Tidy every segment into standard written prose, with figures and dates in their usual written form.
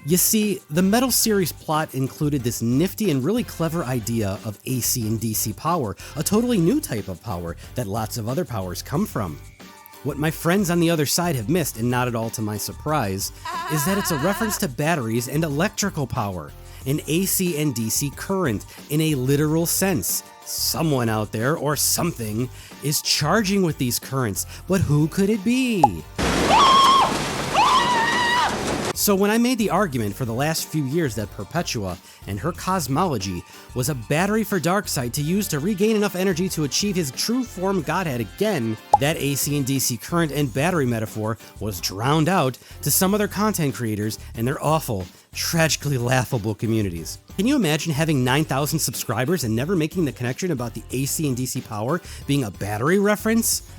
You see, the Metal series plot included this nifty and really clever idea of AC and DC power, a totally new type of power that lots of other powers come from. What my friends on the other side have missed, and not at all to my surprise, is that it's a reference to batteries and electrical power, an AC and DC current in a literal sense. Someone out there, or something, is charging with these currents, but who could it be? So when I made the argument for the last few years that Perpetua and her cosmology was a battery for Darkseid to use to regain enough energy to achieve his true form godhead again, that AC and DC current and battery metaphor was drowned out to some other content creators and their awful, tragically laughable communities. Can you imagine having 9,000 subscribers and never making the connection about the AC and DC power being a battery reference?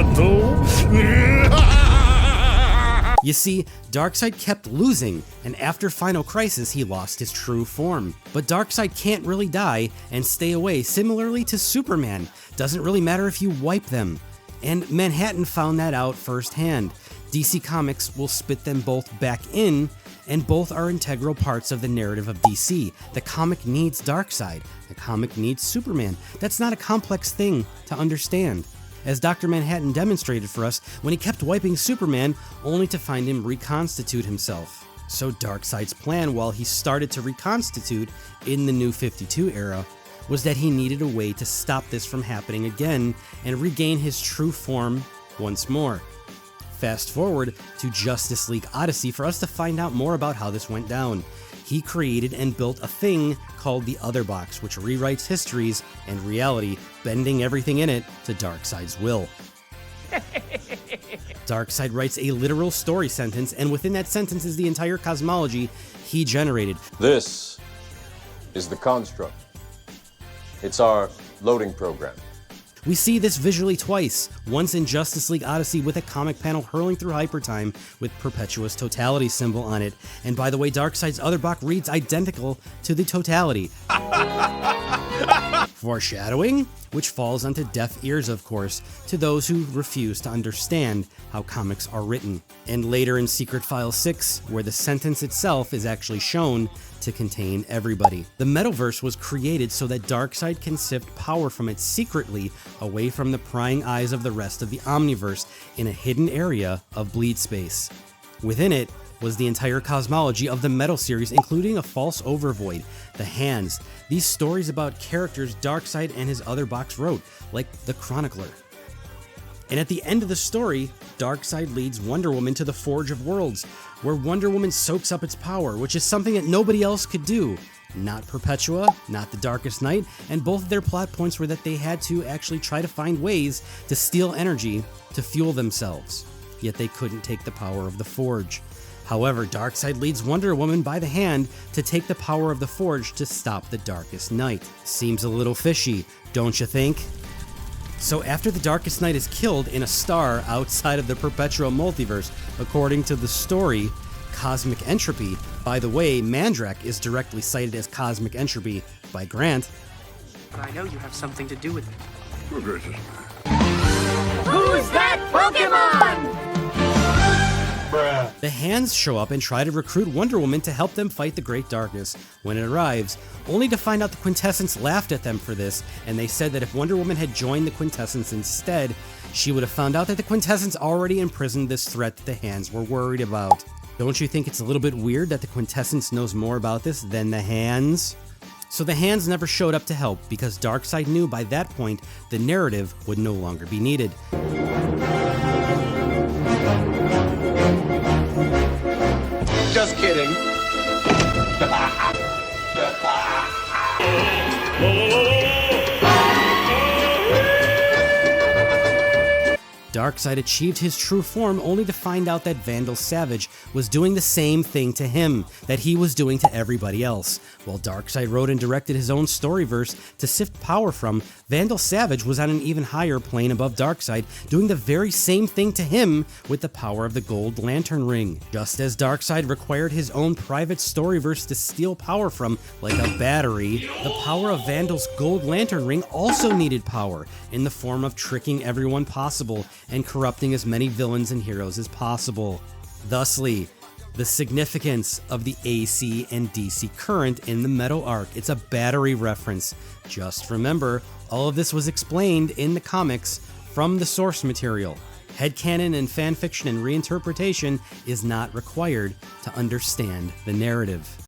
You see, Darkseid kept losing, and after Final Crisis he lost his true form. But Darkseid can't really die and stay away, similarly to Superman. Doesn't really matter if you wipe them. And Manhattan found that out firsthand. DC Comics will spit them both back in, and both are integral parts of the narrative of DC. The comic needs Darkseid. The comic needs Superman. That's not a complex thing to understand, as Dr. Manhattan demonstrated for us when he kept wiping Superman only to find him reconstitute himself. So Darkseid's plan while he started to reconstitute in the New 52 era was that he needed a way to stop this from happening again and regain his true form once more. Fast forward to Justice League Odyssey for us to find out more about how this went down. He created and built a thing called the Other Box, which rewrites histories and reality, bending everything in it to Darkseid's will. Darkseid writes a literal story sentence, and within that sentence is the entire cosmology he generated. This is the construct. It's our loading program. We see this visually twice, once in Justice League Odyssey with a comic panel hurling through hypertime with Perpetua's totality symbol on it, and by the way, Darkseid's Other Box reads identical to the totality. Foreshadowing, which falls onto deaf ears, of course, to those who refuse to understand how comics are written. And later in Secret File 6, where the sentence itself is actually shown to contain everybody. The Metaverse was created so that Darkseid can sift power from it secretly away from the prying eyes of the rest of the Omniverse in a hidden area of bleed space. Within it was the entire cosmology of the Metal series, including a false overvoid, the Hands, these stories about characters Darkseid and his Other Box wrote, like the Chronicler. And at the end of the story, Darkseid leads Wonder Woman to the Forge of Worlds, where Wonder Woman soaks up its power, which is something that nobody else could do. Not Perpetua, not the Darkest Knight, and both of their plot points were that they had to actually try to find ways to steal energy to fuel themselves, yet they couldn't take the power of the Forge. However, Darkseid leads Wonder Woman by the hand to take the power of the Forge to stop the Darkest Knight. Seems a little fishy, don't you think? So after the Darkest Knight is killed in a star outside of the Perpetual multiverse, according to the story, Cosmic Entropy, by the way, Mandrak is directly cited as Cosmic Entropy by Grant. But I know you have something to do with it. Who's that Pokemon? The Hands show up and try to recruit Wonder Woman to help them fight the Great Darkness when it arrives, only to find out the Quintessence laughed at them for this, and they said that if Wonder Woman had joined the Quintessence instead, she would have found out that the Quintessence already imprisoned this threat that the Hands were worried about. Don't you think it's a little bit weird that the Quintessence knows more about this than the Hands? So the Hands never showed up to help because Darkseid knew by that point the narrative would no longer be needed. Just kidding. Darkseid achieved his true form only to find out that Vandal Savage was doing the same thing to him that he was doing to everybody else. While Darkseid wrote and directed his own storyverse to sift power from, Vandal Savage was on an even higher plane above Darkseid, doing the very same thing to him with the power of the Gold Lantern Ring. Just as Darkseid required his own private storyverse to steal power from, like a battery, the power of Vandal's Gold Lantern Ring also needed power, in the form of tricking everyone possible and corrupting as many villains and heroes as possible. Thusly, The significance of the AC and DC current in the Metal Arc. It's a battery reference. Just remember, all of this was explained in the comics from the source material. Headcanon and fanfiction and reinterpretation is not required to understand the narrative.